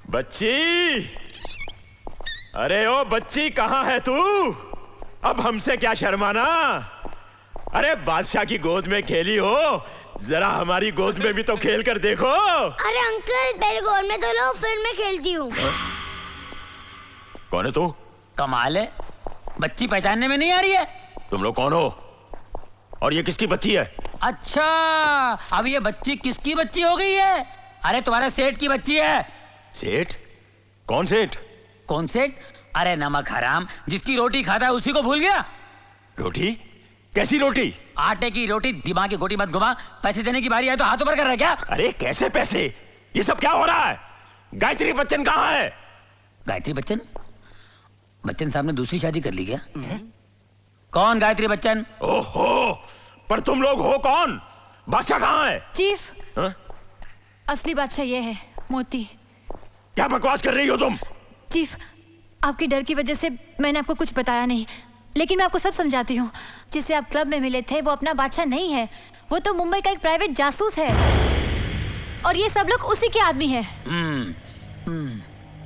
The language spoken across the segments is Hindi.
बच्ची, अरे ओ बच्ची, कहां है तू? अब हमसे क्या शर्माना? अरे बादशाह की गोद में खेली हो, जरा हमारी गोद में भी तो खेल कर देखो। अरे अंकल, पहले गोद में तो लो, फिर मैं खेलती हूँ। कौन है तू? कमाल है, बच्ची पहचानने में नहीं आ रही है। तुम लोग कौन हो और ये किसकी बच्ची है? अच्छा, अब ये बच्ची किसकी बच्ची हो गई है? अरे तुम्हारे सेठ की बच्ची है। सेठ? कौन सेठ? कौन सेठ? अरे नमक हराम, जिसकी रोटी खाता है उसी को भूल गया। रोटी? कैसी रोटी? आटे की रोटी। दिमाग की गोटी मत घुमा। पैसे देने की बारी आए तो हाथ ऊपर कर रहा है क्या? अरे कैसे पैसे? ये सब क्या हो रहा है? गायत्री बच्चन कहाँ है? गायत्री बच्चन? बच्चन साहब ने दूसरी शादी कर ली क्या? कौन गायत्री बच्चन? ओहो, पर तुम लोग हो कौन? बादशाह कहाँ है? चीफ, हा? असली बादशाह ये है, मोती। क्या बकवास कर रही हो तुम? चीफ, आपके डर की वजह से मैंने आपको कुछ बताया नहीं, लेकिन मैं आपको सब समझाती हूँ। जिसे आप क्लब में मिले थे वो अपना बादशाह नहीं है, वो तो मुंबई का एक प्राइवेट जासूस है, और ये सब लोग उसी के आदमी हैं।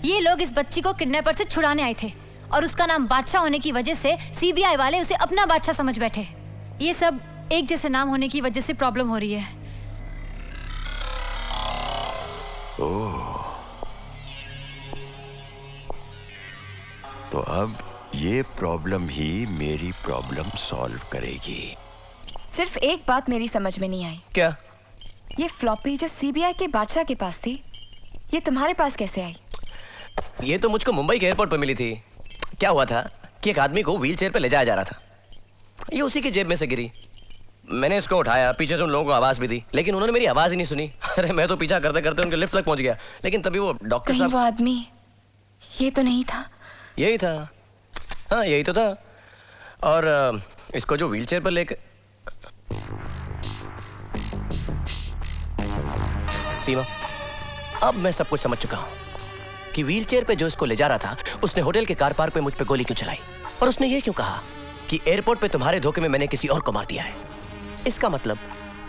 ये लोग इस बच्ची को किडनैपर से छुड़ाने आए थे, और उसका नाम बादशाह होने की वजह से सीबीआई वाले उसे अपना बादशाह समझ बैठे। ये सब एक जैसे नाम होने की वजह से प्रॉब्लम हो रही है। तो अब ये प्रॉब्लम ही मेरी प्रॉब्लम सॉल्व करेगी। सिर्फ एक बात मेरी समझ में नहीं आई। क्या? ये फ्लॉपी जो सीबीआई के बादशाह के पास थी, ये तुम्हारे पास कैसे आई? ये तो मुझको मुंबई के एयरपोर्ट पर मिली थी। क्या हुआ था कि एक आदमी को व्हील चेयर पर ले जाया जा रहा था, ये उसी की जेब में से गिरी। मैंने इसको उठाया, पीछे से उन लोगों को आवाज भी दी, लेकिन उन्होंने मेरी आवाज ही नहीं सुनी। अरे मैं तो पीछा करते करते उनके लिफ्ट तक पहुंच गया, लेकिन तभी वो डॉक्टर कहीं वो साहब। आदमी ये तो नहीं था? यही था, हाँ यही तो था। और इसको जो व्हील चेयर पर लेकर सीमा, अब मैं सब कुछ समझ चुका हूं कि व्हील चेयर पे जो इसको ले जा रहा था, उसने होटल के कार पार्क पे मुझ पे गोली क्यों चलाई, और उसने ये क्यों कहा कि एयरपोर्ट पे तुम्हारे धोखे में मैंने किसी और को मार दिया है। इसका मतलब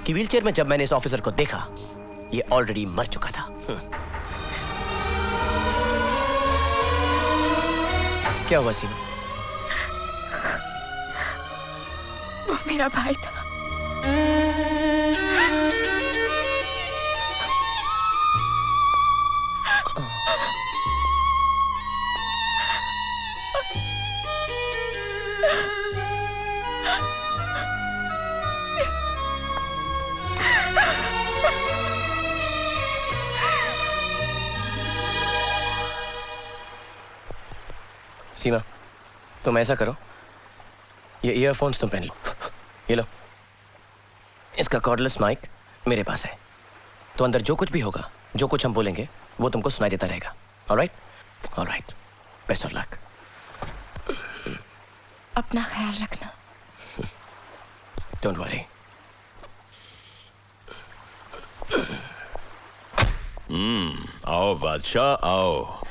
कि व्हील चेयर में जब मैंने इस ऑफिसर को देखा, ये ऑलरेडी मर चुका था। क्या हुआ सीमा? वो मेरा भाई था। सीमा, तुम ऐसा करो, ये ईयरफोन्स तुम पहन लो। ये लो, इसका कॉर्डलेस माइक मेरे पास है, तो अंदर जो कुछ भी होगा, जो कुछ हम बोलेंगे, वो तुमको सुनाई देता रहेगा। Alright? Alright, best of luck. अपना ख्याल रखना। Don't worry. आओ बादशाह आओ,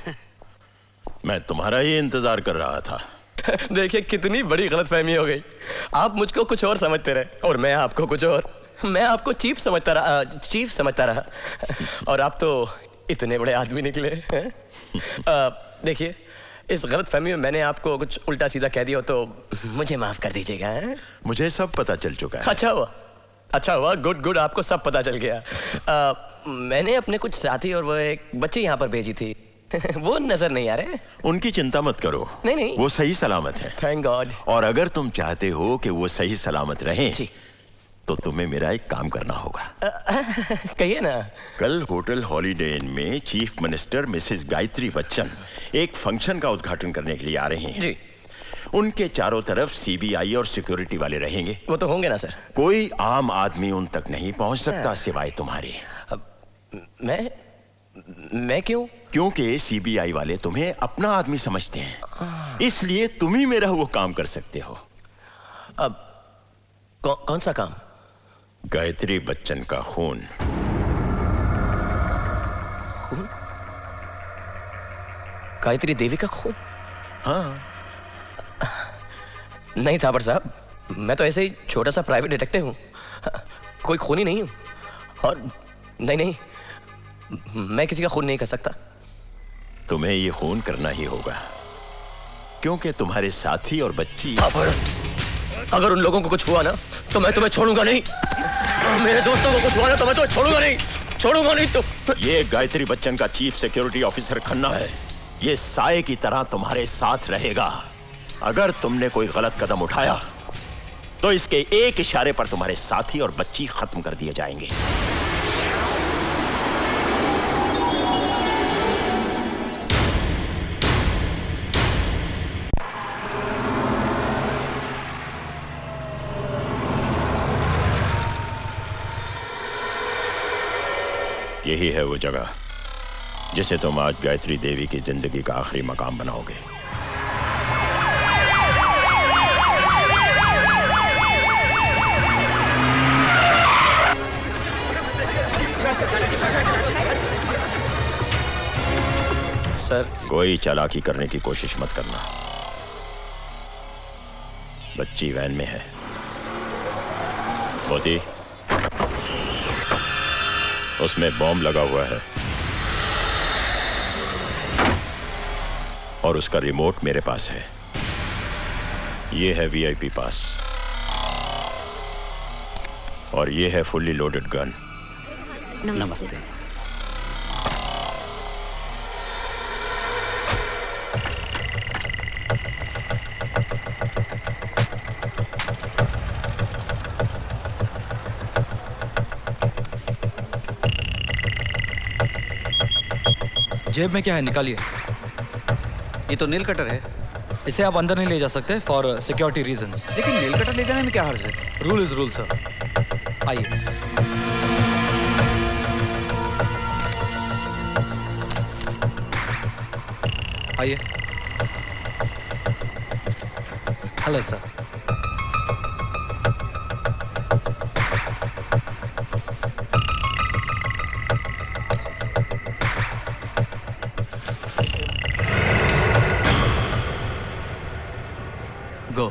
मैं तुम्हारा ही इंतजार कर रहा था। देखिए कितनी बड़ी गलतफहमी हो गई। आप मुझको कुछ और समझते रहे और मैं आपको कुछ और। मैं आपको चीफ समझता रहा और आप तो इतने बड़े आदमी निकले हैं। देखिए, इस गलतफहमी में मैंने आपको कुछ उल्टा सीधा कह दिया तो मुझे माफ कर दीजिएगा। मुझे सब पता चल चुका है। अच्छा हुआ, गुड, आपको सब पता चल गया। मैंने अपने कुछ साथी और वो एक बच्चे यहाँ पर भेजी थी। वो नजर नहीं आ रहे। उनकी चिंता मत करो, नहीं, वो सही सलामत है। Thank God. और अगर तुम चाहते हो कि वो सही सलामत रहें, जी, तो तुम्हें मेरा एक काम करना होगा। कहिए ना। कल होटल हॉलीडे इन में chief minister Mrs Gayatri Bachchan एक फंक्शन का उद्घाटन करने के लिए आ रहे हैं। जी। उनके चारों तरफ सीबीआई और सिक्योरिटी वाले रहेंगे। वो तो होंगे ना सर। कोई आम आदमी उन तक नहीं पहुंच सकता सिवाय तुम्हारे। मैं क्यों? क्योंकि सीबीआई वाले तुम्हें अपना आदमी समझते हैं, इसलिए तुम ही मेरा वो काम कर सकते हो। अब कौन सा काम? गायत्री बच्चन का खून। गायत्री देवी का खून? हाँ। नहीं थापर साहब, मैं तो ऐसे ही छोटा सा प्राइवेट डिटेक्टिव हूँ, कोई खूनी नहीं हूँ। और नहीं, मैं किसी का खून नहीं कर सकता। तुम्हें ये खून करना ही होगा, क्योंकि तुम्हारे साथी और बच्ची। अगर उन लोगों को कुछ हुआ ना तो मैं तुम्हें छोड़ूंगा नहीं। मेरे दोस्तों को कुछ हुआ ना तो मैं तुम्हें छोड़ूंगा नहीं तो। ये गायत्री बच्चन का चीफ सिक्योरिटी ऑफिसर खन्ना है। ये साए की तरह तुम्हारे साथ रहेगा। अगर तुमने कोई गलत कदम उठाया तो इसके एक इशारे पर तुम्हारे साथी और बच्ची खत्म कर दिए जाएंगे। यही है वो जगह जिसे तुम आज गायत्री देवी की जिंदगी का आखिरी मकाम बनाओगे। सर, कोई चालाकी करने की कोशिश मत करना। बच्ची वैन में है। मोती, उसमें बॉम्ब लगा हुआ है और उसका रिमोट मेरे पास है। ये है वीआईपी पास और ये है फुल्ली लोडेड गन। नमस्ते। जेब में क्या है, निकालिए। ये तो नेल कटर है। इसे आप अंदर नहीं ले जा सकते फॉर सिक्योरिटी रीजंस। लेकिन नेल कटर ले जाने में क्या हर्ज है? Rule is rule sir. आइए। आइए। Hello sir. Go.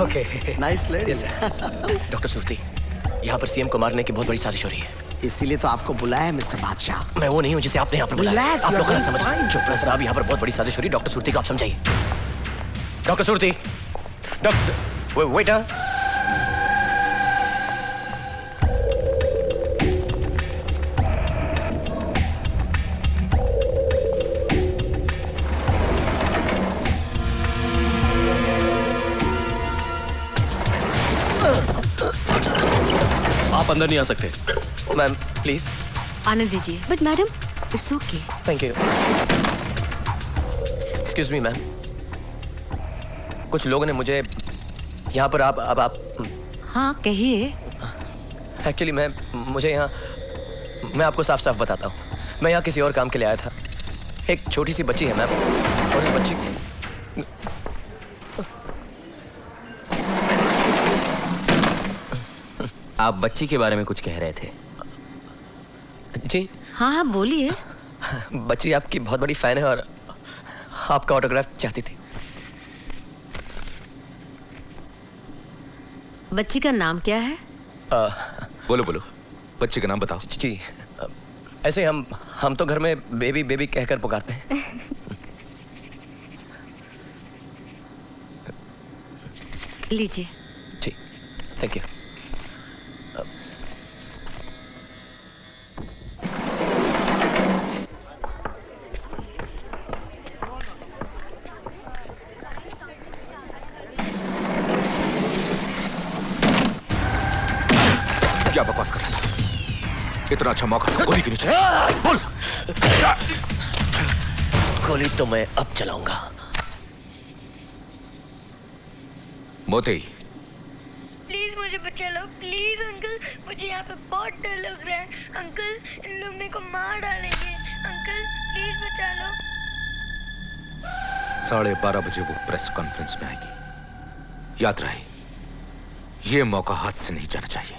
Okay. Nice lady. Doctor Surti, यहाँ पर सीएम को मारने की बहुत बड़ी साजिश हो रही है। इसीलिए तो आपको बुलाया है मिस्टर बादशाह। मैं वो नहीं हूँ जिसे आपने यहाँ पर बुलाया। Relax, आप लोग you're गलत समझ रहे हैं। fine. चुप रहो साहब, यहाँ पर बहुत बड़ी साजिश हो रही है। डॉक्टर सुरती को आप समझाइए। Doctor Surti, doctor waiter. आप अंदर नहीं आ सकते। Ma'am please. आने दीजिए। But madam, it's okay. Thank you. Excuse me ma'am, कुछ लोगों ने मुझे यहाँ पर आप हाँ कहिए। एक्चुअली मुझे यहाँ, मैं आपको साफ साफ बताता हूँ, मैं यहाँ किसी और काम के लिए आया था। एक छोटी सी बच्ची है मैम, और इस बच्ची आप बच्ची के बारे में कुछ कह रहे थे। जी हाँ हाँ बोलिए। बच्ची आपकी बहुत बड़ी फैन है और आपका ऑटोग्राफ चाहती थी। बच्ची का नाम क्या है? बोलो बोलो, बच्चे का नाम बताओ। जी ऐसे हम तो घर में बेबी बेबी कहकर पुकारते हैं। लीजिए। जी थैंक यू। क्या बकवास कर रहा था? इतना अच्छा मौका था, गोली क्यों नहीं चलाई? बोल। गोली तो मैं अब चलाऊंगा। मोती, प्लीज मुझे बचा लो, प्लीज अंकल, मुझे यहाँ पे बहुत डर लग रहा है। अंकल इन लोग मेरे को मार डालेंगे। अंकल प्लीज बचा लो। 12:30 बजे वो प्रेस कॉन्फ्रेंस में आएगी। याद रहे, ये मौका हाथ से नहीं जाना चाहिए।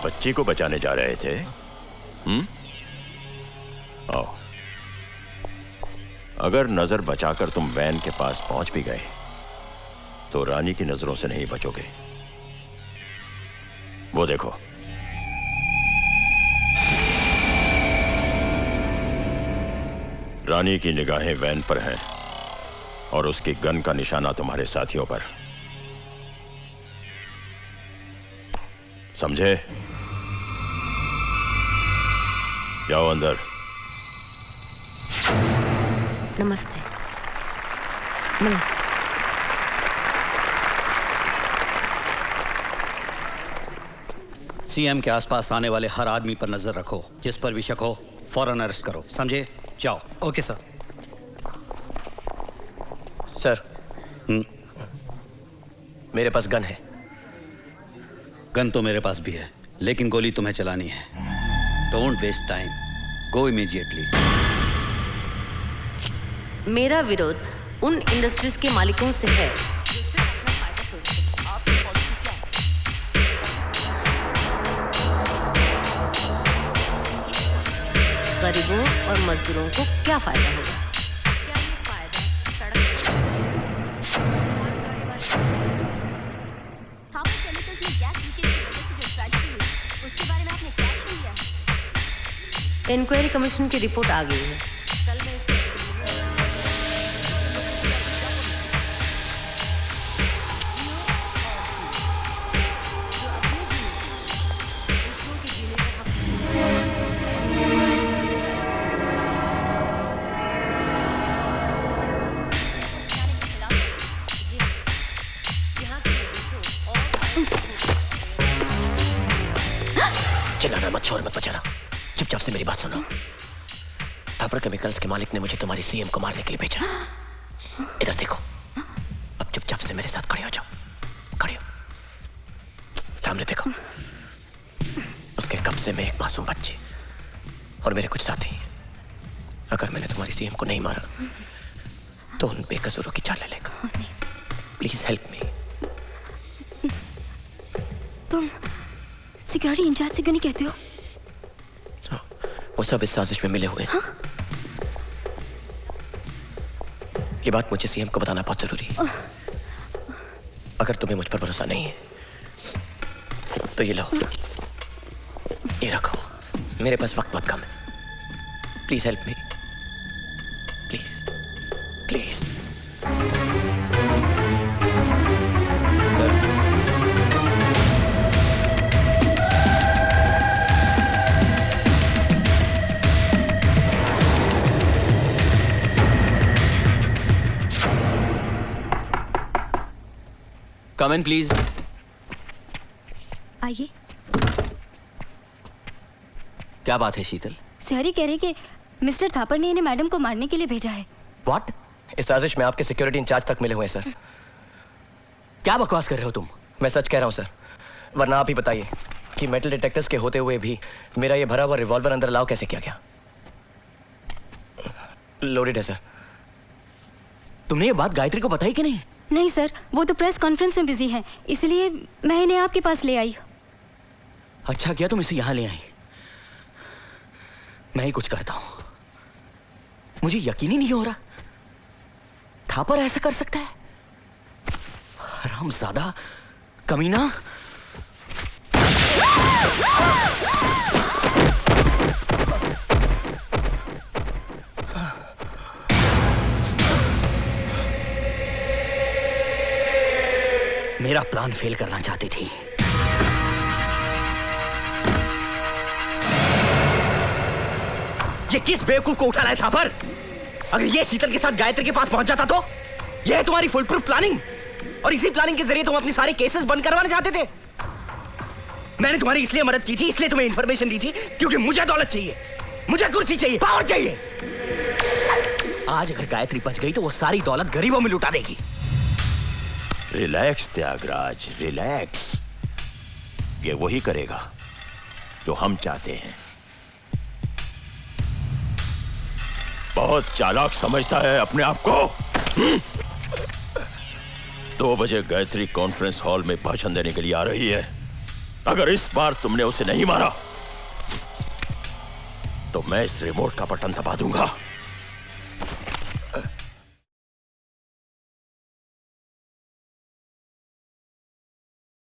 बच्ची को बचाने जा रहे थे? आओ। अगर नजर बचाकर तुम वैन के पास पहुंच भी गए तो रानी की नजरों से नहीं बचोगे। वो देखो, रानी की निगाहें वैन पर हैं और उसकी गन का निशाना तुम्हारे साथियों पर। समझे? जाओ अंदर। नमस्ते। नमस्ते। सीएम के आसपास आने वाले हर आदमी पर नजर रखो, जिस पर भी शक हो फौरन अरेस्ट करो, समझे? जाओ। Okay sir. सर, मेरे पास गन है। गन तो मेरे पास भी है, लेकिन गोली तुम्हें चलानी है। Don't waste time, go immediately. मेरा विरोध उन इंडस्ट्रीज के मालिकों से है जो सिर्फ अपना फायदा सोचते हैं। आपकी पॉलिसी क्या है? गरीबों और मजदूरों को क्या फायदा होगा? क्या ये फायदा थापर केमिकल्स में गैस लीकेज की वजह से जो ट्रेजेडी हुई, उसके बारे में आपने क्या एक्शन लिया है? इंक्वायरी कमीशन की रिपोर्ट आ गई है। कल मैं इसे चिल्लाना मत, शोर मत मचाना, चुपचाप से मेरी बात सुनो। थापर केमिकल्स के मालिक ने मुझे तुम्हारी सीएम को मारने के लिए भेजा। इधर देखो, अब चुपचाप से मेरे साथ खड़े हो जाओ। खड़े हो, सामने देखो। उसके कब्जे में एक मासूम बच्ची और मेरे कुछ साथी। अगर मैंने तुम्हारी सीएम को नहीं मारा तो उन बेकसूरों की जान ले लेगा। Please help me. तुम सिक्योरिटी इंचार्ज से क्यों नहीं कहते हो? वो सब इस साजिश में मिले हुए हैं। ये बात मुझे सीएम को बताना बहुत जरूरी है। अगर तुम्हें मुझ पर भरोसा नहीं है तो ये लो, ये रखो। मेरे पास वक्त बहुत कम है। Please help me, please please. Sir, come in please. आइए। क्या बात है शीतल? सर, कह रहे कि मिस्टर थापर ने इन्हें मैडम को मारने के लिए भेजा है। व्हाट? इस साजिश में आपके सिक्योरिटी इंचार्ज तक मिले हुए हैं सर। क्या बकवास कर रहे हो तुम? मैं सच कह रहा हूं सर, वरना आप ही बताइए कि मेटल डिटेक्टर्स के होते हुए भी मेरा ये भरा हुआ रिवॉल्वर अंदर अलाउ कैसे किया गया? लोडेड है सर। तुमने ये बात गायत्री को बताई कि नहीं? नहीं सर, वो तो प्रेस कॉन्फ्रेंस में बिजी हैं, इसलिए मैं इन्हें आपके पास ले आई। अच्छा किया तुम इसे यहां ले आई। मैं ही कुछ करता हूं। मुझे यकीन ही नहीं हो रहा थापर ऐसा कर सकता है। हरामजादा, कमीना। मेरा प्लान फेल करना चाहती थी। ये किस बेवकूफ को उठा लाया थापर? अगर ये शीतल के साथ गायत्री के पास पहुंच जाता तो? ये है तुम्हारी फुल प्रूफ प्लानिंग, और इसी प्लानिंग के जरिए तुम अपने सारे केसेस बंद करवाना चाहते थे। मैंने तुम्हारी इसलिए मदद की थी, इसलिए तुम्हें इंफॉर्मेशन दी थी, क्योंकि मुझे दौलत चाहिए, मुझे कुर्सी चाहिए, पावर चाहिए। आज अगर गायत्री बच गई तो वो सारी दौलत गरीबों में लुटा देगी। Relax Tyagraj, relax. ये वही करेगा जो हम चाहते हैं। बहुत चालाक समझता है अपने आप को। 2 बजे गायत्री कॉन्फ्रेंस हॉल में भाषण देने के लिए आ रही है। अगर इस बार तुमने उसे नहीं मारा तो मैं इस रिमोट का बटन दबा दूंगा।